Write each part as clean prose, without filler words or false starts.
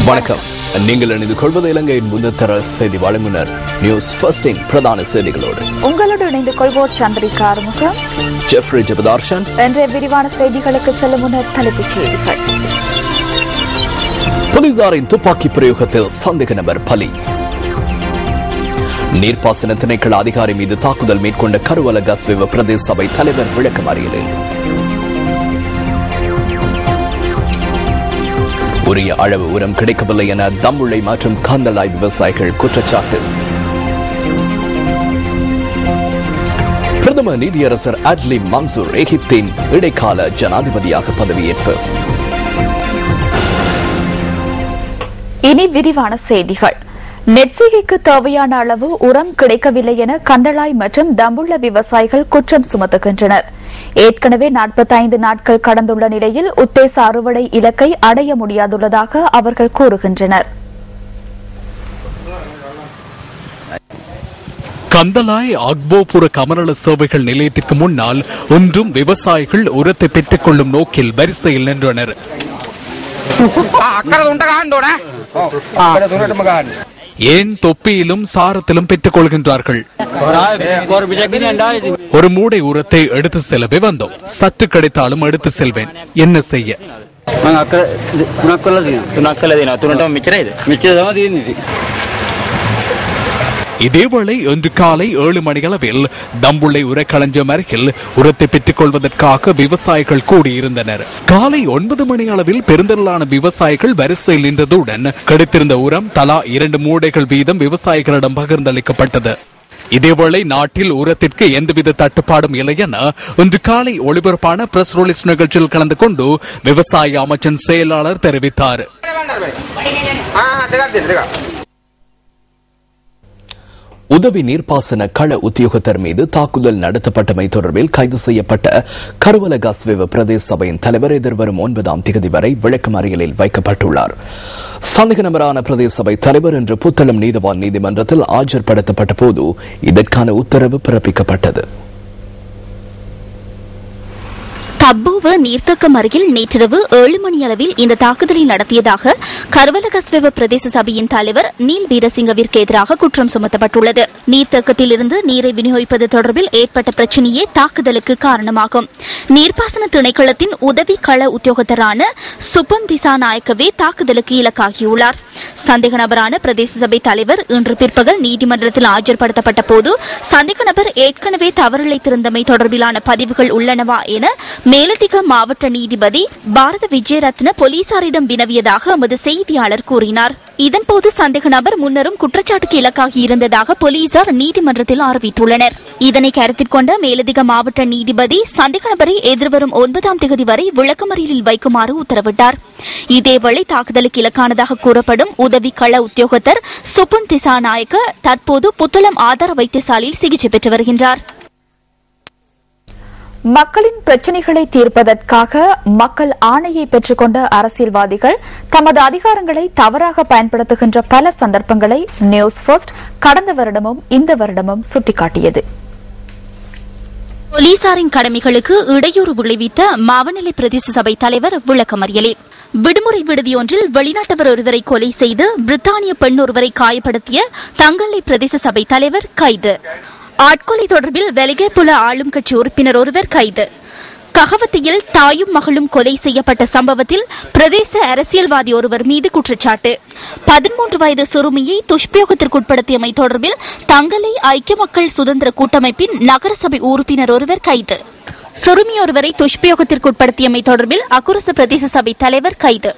வணக்கம். நீங்கள் இணைந்து கொள்வது இலங்கையின் முதற்தர செய்தி வழங்குனர் நியூஸ் ஃபர்ஸ்டின் பிரதான செய்திகளோடு உங்களோடு இணைந்து கொள்வோர் சந்திரிகா ஆறுமுகம், ஜெஃப்ரி ஜெபதார்ஷன். இன்றைய விரிவான செய்திகளுக்கு செல்லும் முன்னர் தலைப்புச் செய்திகள். போலீசாரின் துப்பாக்கி பிரயோகத்தில் சந்தேக நபர் பலி. நீர்ப்பாசன திணைக்கள அதிகாரி மீது தாக்குதல் மேற்கொண்ட கருவல கஸ்வேவ பிரதேச சபை தலைவர் விளக்கமறியலில். உரிய அளவு உரம் கிடைக்கவில்லை என தம்புள்ளை மற்றும் காந்தலாய் விவசாயிகள் குற்றச்சாட்டு. பிரதமர் நீதியரசர் அட்லி மன்சூர் எகிப்தின் இடைக்கால ஜனாதிபதியாக பதவியேற்பு. இனி விரிவான செய்திகள். நெற்சிகைக்கு தேவையான அளவு உரம் கிடைக்கவில்லை என கந்தளாய் மற்றும் தம்புள்ள விவசாயிகள் குற்றம் சுமத்துகின்றனர். ஏற்கனவே 45 நாட்கள் கடந்துள்ள நிலையில் உத்தேச அறுவடை இலக்கை அடைய முடியாதுள்ளதாக அவர்கள் கூறுகின்றனர். கந்தலாய் அக்போபுர கமநல சேவைகள் நிலையத்திற்கு முன்னால் ஒன்றும் விவசாயிகள் உரத்தை பெற்றுக் கொள்ளும் நோக்கில் வரிசையில் நின்றனர். ஏன் தொப்பியிலும் சாரத்திலும் பெற்றுக் கொள்கின்றார்கள். ஒரு மூடை உரத்தை எடுத்து செல்லவே வந்தோம். சற்று கிடைத்தாலும் எடுத்து செல்வேன். என்ன செய்ய? இதேவேளை இன்று காலை 7 மணியளவில் தம்புள்ளை உரக்களஞ்சியம் அருகில் உரத்தை பெற்றுக் கொள்வதற்காக விவசாயிகள் கூடியிருந்தனர். காலை 9 மணி அளவில் பெருந்திரளான விவசாயிகள் வரிசையில் நின்றதுடன் கிடைத்திருந்த உரம் தலா 2 மூடைகள் வீதம் விவசாயிகளிடம் பகிர்ந்தளிக்கப்பட்டது. இதேவேளை நாட்டில் உரத்திற்கு எந்தவித தட்டுப்பாடும் இல்லை என இன்று காலை ஒளிபரப்பான பிரஸ் ரிலீஸ் நிகழ்ச்சியில் கலந்து கொண்டு விவசாய அமைச்சின் செயலாளர் தெரிவித்தார். உதவி நீர்ப்பாசன கள உத்தியோகத்தர் மீது தாக்குதல் நடத்தப்பட்டமை தொடர்பில் கைது செய்யப்பட்ட கருவல கஸ்வேவ பிரதேச சபையின் தலைவர் எதிர்வரும் 9ஆம் தேதி வரை விளக்கமறியலில் வைக்கப்பட்டுள்ளார். சந்தேக நபரான பிரதேச சபை தலைவர் இன்று புத்தளம் நீதவான் நீதிமன்றத்தில் ஆஜர்படுத்தப்பட்ட போது இதற்கான உத்தரவு பிறப்பிக்கப்பட்டது. தப்போவ நீர்த்தக்கம் அருகில் நேற்றிரவு 7 மணி அளவில் இந்த தாக்குதலை நடத்தியதாக கருவல கஸ்வேவ பிரதேச சபையின் தலைவர் நீல் வீரசிங்கவிற்கு எதிராக குற்றம் சுமத்தப்பட்டுள்ளது. நீர்த்தக்கத்தில் இருந்து நீரை விநியோகிப்பது தொடர்பில் ஏற்பட்ட பிரச்சினையே தாக்குதலுக்கு காரணமாகும். நீர்ப்பாசன திணைக்களத்தின் உதவி கள உத்தியோகத்தரான சுபம் திசாநாயக்கவே தாக்குதலுக்கு இலக்காகியுள்ளார். சந்தேக நபரான பிரதேச சபை தலைவர் இன்று பிற்பகல் நீதிமன்றத்தில் ஆஜர்படுத்தப்பட்ட போது சந்தேக நபர் ஏற்கனவே தவறிழைத்திருந்தமை தொடர்பிலான பதிவுகள் உள்ளனவா என மேலதிக மாவட்ட நீதிபதி பாரத விஜயரத்ன போலீசாரிடம் வினவியதாக எமது செய்தியாளர் கூறினார். இதன்போது சந்தேக நபர் முன்னரும் குற்றச்சாட்டுக்கு இலக்காகி இருந்ததாக போலீசார் நீதிமன்றத்தில் அறிவித்துள்ளனர். இதனை கருத்தில் கொண்ட மேலதிக மாவட்ட நீதிபதி சந்தேக நபரை எதிர்வரும் 9ஆம் தேதி வரை விளக்கமறியலில் வைக்குமாறு உத்தரவிட்டார். இதேவேளை தாக்குதலுக்கு இலக்கானதாக கூறப்படும் உதவி கள உத்தியோகத்தர் சுபன் திசாநாயக்க தற்போது புத்தளம் ஆதார வைத்தியசாலையில் சிகிச்சை பெற்று வருகின்றார். மக்களின் பிரச்சினைகளை தீர்ப்பதற்காக மக்கள் ஆணையை பெற்றுக்கொண்ட அரசியல்வாதிகள் தமது அதிகாரங்களை தவறாக பயன்படுத்துகின்ற பல சந்தர்ப்பங்களை நியூஸ் ஃபர்ஸ்ட் கடந்த வருடமும் இந்த வருடமும் சுட்டிக்காட்டியது. போலீசாரின் கடமைகளுக்கு இடையூறு விளைவித்த மாவநிலை பிரதேச சபை தலைவர் விளக்கமறியலில். விடுமுறை விடுதியொன்றில் வெளிநாட்டவர் ஒருவரை கொலை செய்து பிரித்தானிய பெண் ஒருவரை காயப்படுத்திய தங்கலை பிரதேச சபை தலைவர் கைது. ஆட்கொலை தொடர்பில் வெலிகேபுல ஆளும் கட்சி உறுப்பினர் ஒருவர் கைது. ககவத்தியில் தாயும் மகளும் கொலை செய்யப்பட்ட சம்பவத்தில் பிரதேச அரசியல்வாதி ஒருவர் மீது குற்றச்சாட்டு. 13 வயது சிறுமியை துஷ்பிரயோகத்திற்குட்படுத்தியமை தொடர்பில் தங்கலை ஐக்கிய மக்கள் சுதந்திர கூட்டமைப்பின் நகரசபை உறுப்பினர் ஒருவர் கைது. சிறுமி ஒருவரை துஷ்பிரயோகத்திற்குட்படுத்தியமை தொடர்பில் அக்குரச பிரதேச சபை தலைவர் கைது.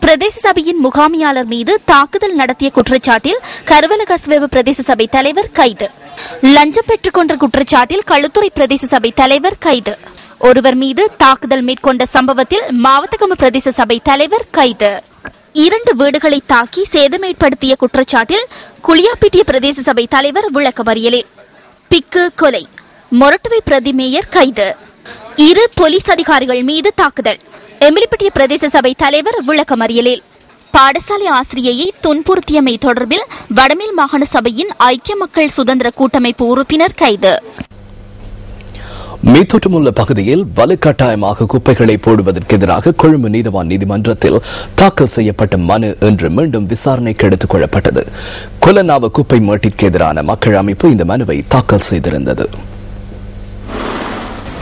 பிரதேச சபையின் முகாமியாளர் மீது தாக்குதல் நடத்திய குற்றச்சாட்டில் கருவல கஸ்வேவ பிரதேச சபை தலைவர் கைது. லஞ்சம் பெற்றுக் கொண்ட குற்றச்சாட்டில் களுத்துறை பிரதேச சபை தலைவர் கைது. ஒருவர் மீது தாக்குதல் மேற்கொண்ட சம்பவத்தில் மாவட்டகம பிரதேச சபை தலைவர் கைது. 2 வீடுகளை தாக்கி சேதமேற்படுத்திய குற்றச்சாட்டில் குளியாப்பிட்டிய பிரதேச சபை தலைவர் விளக்கமறியலில். பிக்கு கொலை மொரட்டுவை பிரதி மேயர் கைது. 2 போலீஸ் அதிகாரிகள் மீது தாக்குதல். எமிலிப்பட்டிய பிரதேச சபை தலைவர் விளக்கமறியலில். பாடசாலை ஆசிரியையை துன்புறுத்தியமை தொடர்பில் வடமேல் மாகாண சபையின் ஐக்கிய மக்கள் சுதந்திர கூட்டமைப்பு உறுப்பினர் கைது. மீத்தொற்றமுள்ள பகுதியில் வலுக்கட்டாயமாக குப்பைகளை போடுவதற்கு எதிராக கொழும்பு நீதவான் நீதிமன்றத்தில் தாக்கல் செய்யப்பட்ட மனு இன்று மீண்டும் விசாரணைக்கு எடுத்துக் கொள்ளப்பட்டது. கொலனாவ குப்பை மேட்டிற்கு எதிரான மக்கள் அமைப்பு இந்த மனுவை தாக்கல் செய்திருந்தது.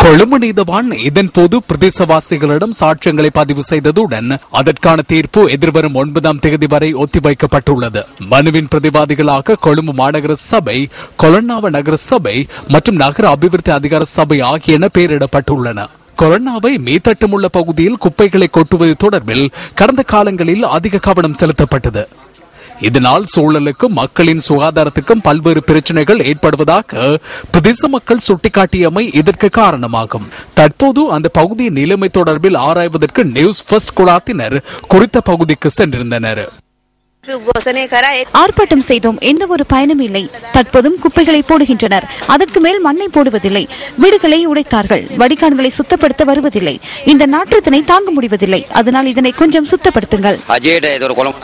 கொழும்பு நீதவான் இதன்போது பிரதேசவாசிகளிடம் சாட்சியங்களை பதிவு செய்ததுடன் அதற்கான தீர்ப்பு எதிர்வரும் 9ஆம் தேதி வரை ஒத்திவைக்கப்பட்டுள்ளது. மனுவின் பிரதிவாதிகளாக கொழும்பு மாநகர சபை, கொலன்னாவ நகர சபை மற்றும் நகர அபிவிருத்தி அதிகார சபை ஆகியன பெயரிடப்பட்டுள்ளன. கொலன்னாவை மீத்தட்டமுள்ள பகுதியில் குப்பைகளை கொட்டுவது தொடர்பில் கடந்த காலங்களில் அதிக கவனம் செலுத்தப்பட்டது. இதனால் சூழலுக்கும் மக்களின் சுகாதாரத்துக்கும் பல்வேறு பிரச்சனைகள் ஏற்படுவதாக பிரதேச மக்கள் சுட்டிக்காட்டியமை இதற்கு காரணமாகும். தற்போது அந்த பகுதியின் நிலைமை தொடர்பில் ஆராய்வதற்கு நியூஸ் ஃபர்ஸ்ட் குழாத்தினர் குறித்த பகுதிக்கு சென்றிருந்தனர். ஆர்ப்பாட்டம் செய்தோம், எந்த ஒரு பயனும் இல்லை. தற்போதும் குப்பைகளை போடுகின்றனர், அதற்கு மேல் மண்ணை போடுவதில்லை. வீடுகளை உடைத்தார்கள், வடிகான்களை சுத்தப்படுத்த வருவதில்லை. இந்த நாற்றத்தினை தாங்க முடிவதில்லை. அதனால் இதனை கொஞ்சம் சுத்தப்படுத்துங்கள்.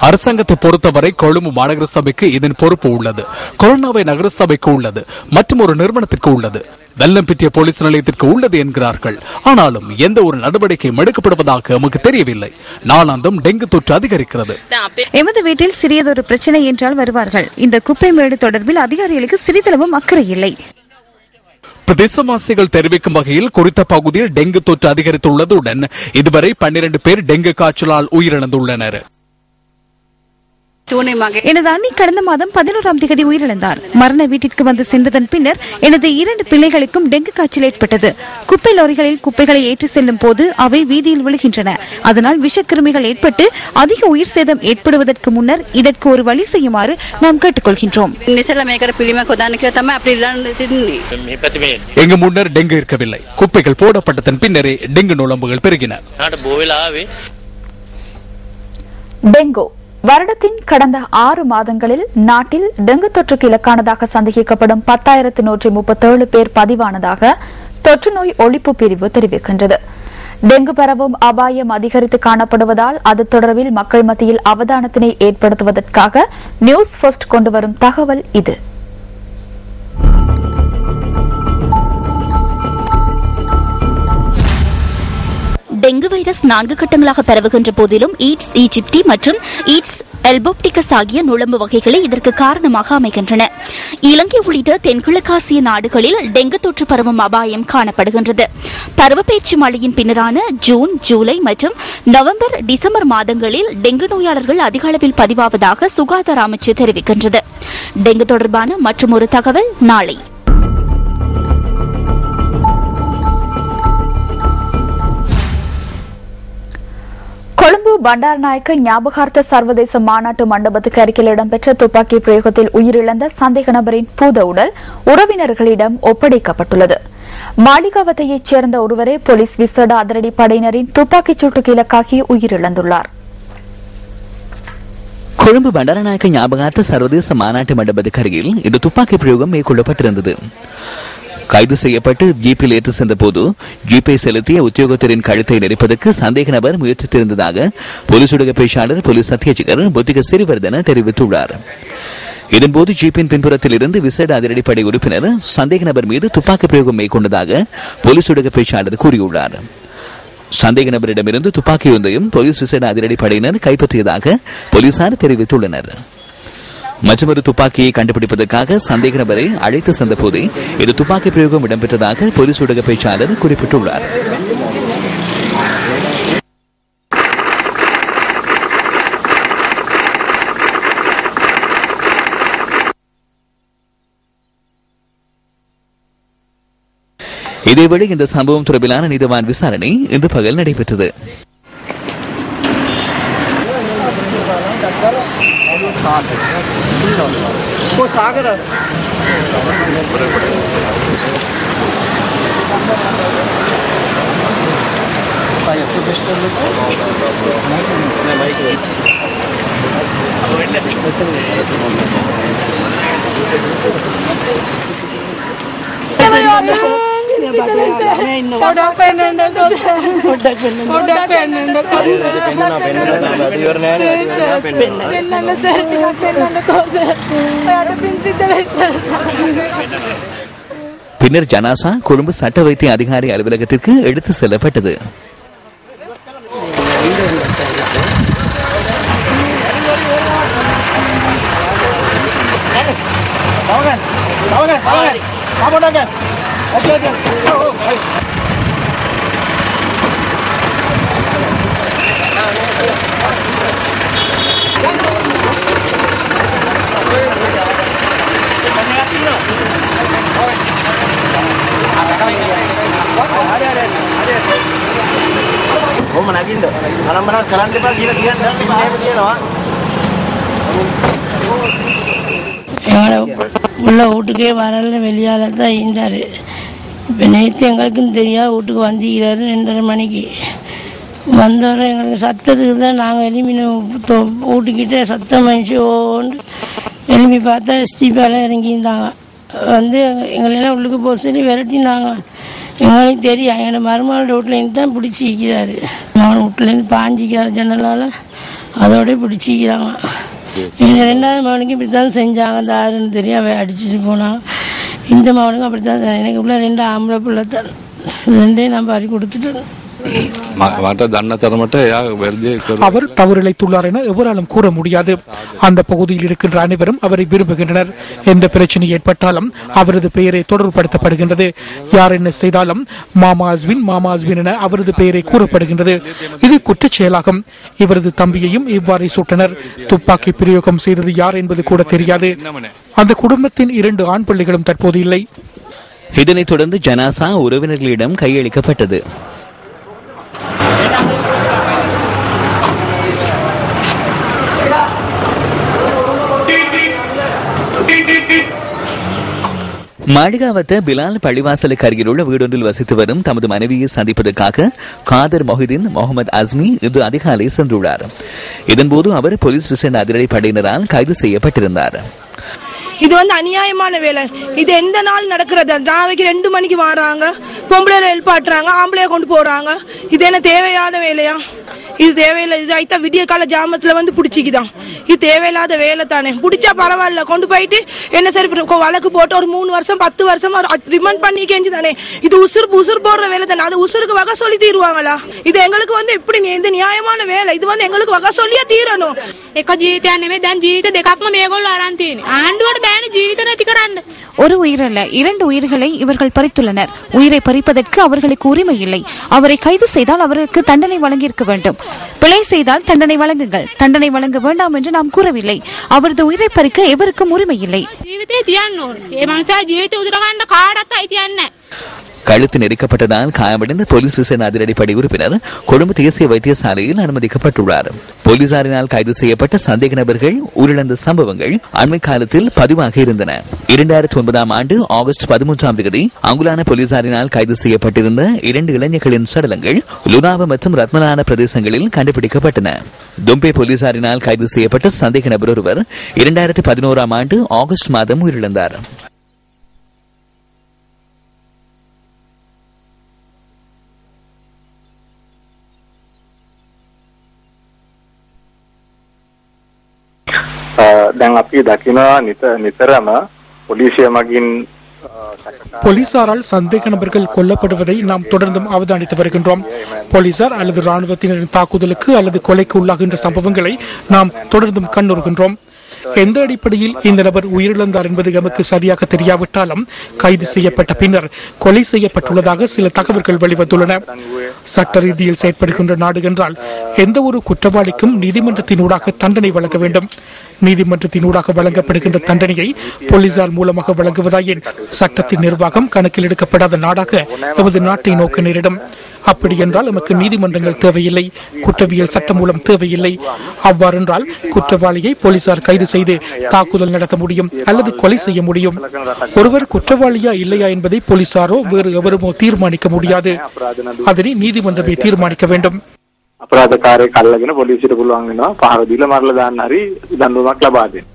அரசாங்கத்தை பொறுத்தவரை கொழும்பு மாநகர சபைக்கு இதன் பொறுப்பு உள்ளது, கொலன்னாவை நகர சபைக்கு உள்ளது மற்றும் ஒரு நிறுவனத்திற்கு உள்ளது, வெள்ளம் பிட்டிய போலீஸ் நிலையத்திற்கு உள்ளது என்கிறார்கள். ஆனாலும் எந்த ஒரு நடவடிக்கையும் எடுக்கப்படுவதாக நமக்கு தெரியவில்லை. நாளாந்தம் டெங்கு தொற்று அதிகரிக்கிறது. எமது வீட்டில் சிறியதொரு பிரச்சனை என்றால் வருவார்கள். இந்த குப்பை மேடு தொடர்பில் அதிகாரிகளுக்கு சிறிதளவும் அக்கறை இல்லை. பிரதேசவாசிகள் தெரிவிக்கும் வகையில் குறித்த பகுதியில் டெங்கு தொற்று அதிகரித்துள்ளதுடன் இதுவரை 12 பேர் டெங்கு காய்ச்சலால் உயிரிழந்துள்ளனர். எனது அண்ணி கடந்த மாதம் 11ஆம் தேதி உயிரிழந்தார். மரண வீட்டிற்கு வந்து சென்றதன் பின்னர் எனது 2 பிள்ளைகளுக்கும் டெங்கு காய்ச்சல் ஏற்பட்டது. குப்பை லாரிகளில் குப்பைகளை ஏற்றி செல்லும் போது அவை வீதியில் விழுகின்றன. அதனால் விஷக்கிருமிகள் ஏற்பட்டு அதிக உயிர் சேதம் ஏற்படுவதற்கு முன்னர் இதற்கு ஒரு வழி செய்யுமாறு நாம் கேட்டுக்கொள்கின்றோம். எங்கு முன்னர் டெங்கு இருக்கவில்லை. குப்பைகள் போடப்பட்டதன் பின்னரே டெங்கு நுளம்புகள் பெருகின. டெங்கு வருடத்தின் கடந்த 6 மாதங்களில் நாட்டில் டெங்கு தொற்றுக்கு இலக்கானதாக சந்தேகிக்கப்படும் 10,137 பேர் பதிவானதாக தொற்று நோய் ஒழிப்பு பிரிவு தெரிவிக்கின்றது. டெங்கு பரவும் அபாயம் அதிகரித்து காணப்படுவதால் அது தொடர்பில் மக்கள் மத்தியில் அவதானத்தினை ஏற்படுத்துவதற்காக நியூஸ் ஃபர்ஸ்ட் கொண்டுவரும் தகவல் இது. டெங்கு வைரஸ் 4 கட்டங்களாக பரவுகின்ற போதிலும் ஈட்ஸ் ஈஜிப்டி மற்றும் ஈட்ஸ் எல்போப்டிகஸ் ஆகிய நுளம்பு வகைகளை இதற்கு காரணமாக அமைகின்றன. இலங்கை உள்ளிட்ட தென்கிழக்காசிய நாடுகளில் டெங்கு தொற்று பரவும் அபாயம் காணப்படுகின்றது. பருவப்பெயர்ச்சி மழையின் பின்னரான ஜூன், ஜூலை மற்றும் நவம்பர், டிசம்பர் மாதங்களில் டெங்கு நோயாளர்கள் அதிக அளவில் பதிவாவதாக சுகாதார அமைச்சு தெரிவிக்கின்றது. டெங்கு தொடர்பான மற்றும் ஒரு தகவல் நாளை. கொழும்பு பண்டாரநாயக்க ஞாபகார்த்த சர்வதேச மாநாட்டு மண்டபத்துக்கு அருகில் இடம்பெற்ற துப்பாக்கி பிரயோகத்தில் உயிரிழந்த சந்தேக நபரின் பூத உடல் உறவினர்களிடம் ஒப்படைக்கப்பட்டுள்ளது. மாளிகாவத்தையைச் சேர்ந்த ஒருவரே போலீஸ் விசேட அதிரடி படையினரின் துப்பாக்கிச் சூட்டுக்கு இலக்காகி உயிரிழந்துள்ளார். கொழும்பு பண்டாரநாயக்க ஞாபகார்த்த சர்வதேச மாநாட்டு மண்டபத்துக்கு அருகில் இந்த துப்பாக்கி பிரயோகம் மேற்கொள்ளப்பட்டிருந்தது. கைது செய்யப்பட்டு ஜீப்பில் ஏற்று சென்ற போது ஜீப்பை செலுத்திய உத்தியோகத்தரின் கழுத்தை நெரிப்பதற்கு சந்தேக நபர் முயற்சித்திருந்ததாக போலீஸ் ஊடக பேச்சாளர் போலீஸ் அத்தியட்சகர் புத்திக சிறிவர்தன தெரிவித்துள்ளார். இதன்போது ஜீப்பின் பின்புறத்தில் இருந்து விசேட அதிரடிப்படை உறுப்பினர் சந்தேக நபர் மீது துப்பாக்கி பிரயோகம் மேற்கொண்டதாக போலீஸ் ஊடக பேச்சாளர் கூறியுள்ளார். சந்தேக நபரிடமிருந்து துப்பாக்கி ஒன்றையும் போலீஸ் விசேட அதிரடிப்படையினர் கைப்பற்றியதாக போலீசார் தெரிவித்துள்ளனர். மற்றொரு துப்பாக்கியை கண்டுபிடிப்பதற்காக சந்தேக நபரை அழைத்து சென்ற போதே இது துப்பாக்கி பிரயோகம் இடம்பெற்றதாக போலீஸ் ஊடக பேச்சாளர் குறிப்பிட்டுள்ளார். இதேவேளை இந்த சம்பவம் தொடர்பிலான நீதிவான் விசாரணை இன்று பகல் நடைபெற்றது. பின்னர் ஜனாசா கொழும்பு சட்ட வைத்திய அதிகாரி அலுவலகத்திற்கு எடுத்து செல்லப்பட்டது. உள்ள வீட்டுக்கே வரல, வெளியால தான் இருந்தார். இப்போ நேற்று எங்களுக்கும் தெரியாது, வீட்டுக்கு வந்திக்கிறாரு 2:30 மணிக்கு வந்தோட எங்களுக்கு சத்தத்துக்கு தான் நாங்கள் எலும்பின வீட்டுக்கிட்டே சத்தம் மனுச்சு ஓண்டு எலும்பி பார்த்தா எஸ்டிபியால் இறங்கியிருந்தாங்க. வந்து எங்களெல்லாம் உள்ளுக்கு போக சொல்லி விரட்டினாங்க. எங்களுக்கு தெரியும் எங்களோட மருமகளோட வீட்டிலேருந்து தான் பிடிச்சிக்கிறாரு. அவன் வீட்டிலேருந்து பாஞ்சிக்கிறார் ஜன்னலால், அதோடய பிடிச்சிக்கிறாங்க. எங்கள் 2வது மகனுக்கு இப்படி தான் செஞ்சாங்க. அந்த ஆறுன்னு தெரியும், அவன் அடிச்சுட்டு போனான். இந்த மகனுக்கும் அப்படி தான். எனக்கு உள்ள 2 ஆம்பளை பிள்ளை தான், 2ஐயும் நான் பறி கொடுத்துட்டேன். அவர் தவறிழைத்துள்ளார் என எவராலும் கூற முடியாது. அந்த பகுதியில் இருக்கின்ற அனைவரும் அவரை விரும்புகின்றனர். எந்த பிரச்சனை ஏற்பட்டாலும் அவரது பெயரை தொடர்புபடுத்தப்படுகின்றது. யார் என்ன செய்தாலும் மாமா அஸ்வின் என அவரது பெயரை கூறப்படுகின்றது. இது குற்றச் செயலாகும். இவரது தம்பியையும் இவ்வாறு சுட்டனர். துப்பாக்கி பிரயோகம் செய்தது யார் என்பது கூட தெரியாது. அந்த குடும்பத்தின் 2 ஆண் பிள்ளைகளும் தற்போது இல்லை. இதனைத் தொடர்ந்து ஜனாசா உறவினர்களிடம் கையளிக்கப்பட்டது. மாளிகாவத்த பிலால் பள்ளிவாசலுக்கு அருகில் உள்ள வீடொன்றில் வசித்து வரும் தமது மனைவியை சந்திப்பதற்காக காதர் மொஹிதீன் முகமது அஸ்மி இன்று அதிகாலை சென்றுள்ளார். இதன்போது அவர் போலீஸ் விசேட அதிரடி படையினரால் கைது செய்யப்பட்டிருந்தார். இது அநியாயமான வேலை. இது எந்த நாள் நடக்கிறது? ராவைக்கு 2 மணிக்கு வராங்க, பொம்பளை எழுப்பாட்டுறாங்க, ஆம்பளைய கொண்டு போறாங்க. இது என்ன தேவையான வேலையா? இது தேவையில்லை. இது ஐத்தா விடிய கால ஜாமத்துல பிடிச்சிக்குதான். இது தேவையில்லாத வேலை தானே. பிடிச்சா பரவாயில்ல, கொண்டு போயிட்டு என்ன சரி வழக்கு போட்டு ஒரு 3 வருஷம் 10 வருஷம் ரிமாண்ட் பண்ணி கெஞ்சு தானே. இது உசுறு போடுற வேலை தானே. அது உசுருக்கு வகை சொல்லி தீருவாங்களா? இது எங்களுக்கு எப்படி எந்த நியாயமான வேலை? இது எங்களுக்கு வகை சொல்லியே தீரணும். ஒரு உயிரல்ல 2 உயிர்களை இவர்கள் பறித்துள்ளனர். உயிரை பறிப்பதற்கு அவர்களுக்கு உரிமை இல்லை. அவரை கைது செய்தால் அவருக்கு தண்டனை வழங்கியிருக்க வேண்டும். பிழை செய்தால் தண்டனை வழங்குங்கள், தண்டனை வழங்க வேண்டாம் என்று நாம் கூறவில்லை. அவரது உயிரை பறிக்க எவருக்கும் உரிமை இல்லை. கழுத்து நெரிக்கப்பட்டதால் காயமடைந்த போலீஸ் விசேட அதிரடிப்படை உறுப்பினர் கொழும்பு தேசிய வைத்தியசாலையில் அனுமதிக்கப்பட்டுள்ளார். போலீசாரினால் கைது செய்யப்பட்ட சந்தேக நபர்கள் உயிரிழந்த சம்பவங்கள் அண்மை காலத்தில் பதிவாக இருந்தன. 2009 ஆண்டு ஆகஸ்ட் 13ஆம் தேதி அங்குலான போலீசாரினால் கைது செய்யப்பட்டிருந்த 2 இளைஞர்களின் சடலங்கள் லுனாவ மற்றும் ரத்மலான பிரதேசங்களில் கண்டுபிடிக்கப்பட்டன. தும்பே போலீசாரினால் கைது செய்யப்பட்ட சந்தேக நபர் ஒருவர் 2011ஆம் ஆண்டு ஆகஸ்ட் மாதம் உயிரிழந்தார். போலீசாரால் சந்தேக நபர்கள் கொல்லப்படுவதை நாம் தொடர்ந்தும் அவதானித்து வருகின்றோம். போலீசார் அல்லது ராணுவத்தினரின் தாக்குதலுக்கு அல்லது கொலைக்கு உள்ளாகின்ற சம்பவங்களை நாம் தொடர்ந்தும் கண்ணுறுகின்றோம். எந்த அடிப்படையில் இந்த நபர் உயிரிழந்தார் என்பது எமக்கு சரியாக தெரியாவிட்டாலும் கைது செய்யப்பட்ட பின்னர் கொலை செய்யப்பட்டுள்ளதாக சில தகவல்கள் வெளிவந்துள்ளன. சட்ட ரீதியில் செயற்படுகின்ற நாடு என்றால் எந்த ஒரு குற்றவாளிக்கும் நீதிமன்றத்தினூடாக தண்டனை வழங்க வேண்டும். நீதிமன்றத்தினூடாக வழங்கப்படுகின்ற தண்டனையை போலீசார் மூலமாக வழங்குவதாயின் சட்டத்தின் நிர்வாகம் கணக்கில் எடுக்கப்படாத நாடாக எமது நாட்டை நோக்க நேரிடும். அப்படி என்றால் நமக்கு நீதிமன்றங்கள் தேவையில்லை, குற்றவியல் சட்டம் மூலம் தேவையில்லை. அவ்வாறென்றால் குற்றவாளியை போலீசார் கைது செய்து தாக்குதல் நடத்த முடியும் அல்லது கொலை செய்ய முடியும். ஒருவர் குற்றவாளியா இல்லையா என்பதை போலீசாரோ வேறு எவருமோ தீர்மானிக்க முடியாது. அதனை நீதிமன்றமே தீர்மானிக்க வேண்டும். අපරාධකාරයෙක් අල්ලගෙන පොලිසියට පුළුවන් වෙනවා පහර දීලා මරලා දාන්න හරි දඬුවමක් ලබා දෙන්න.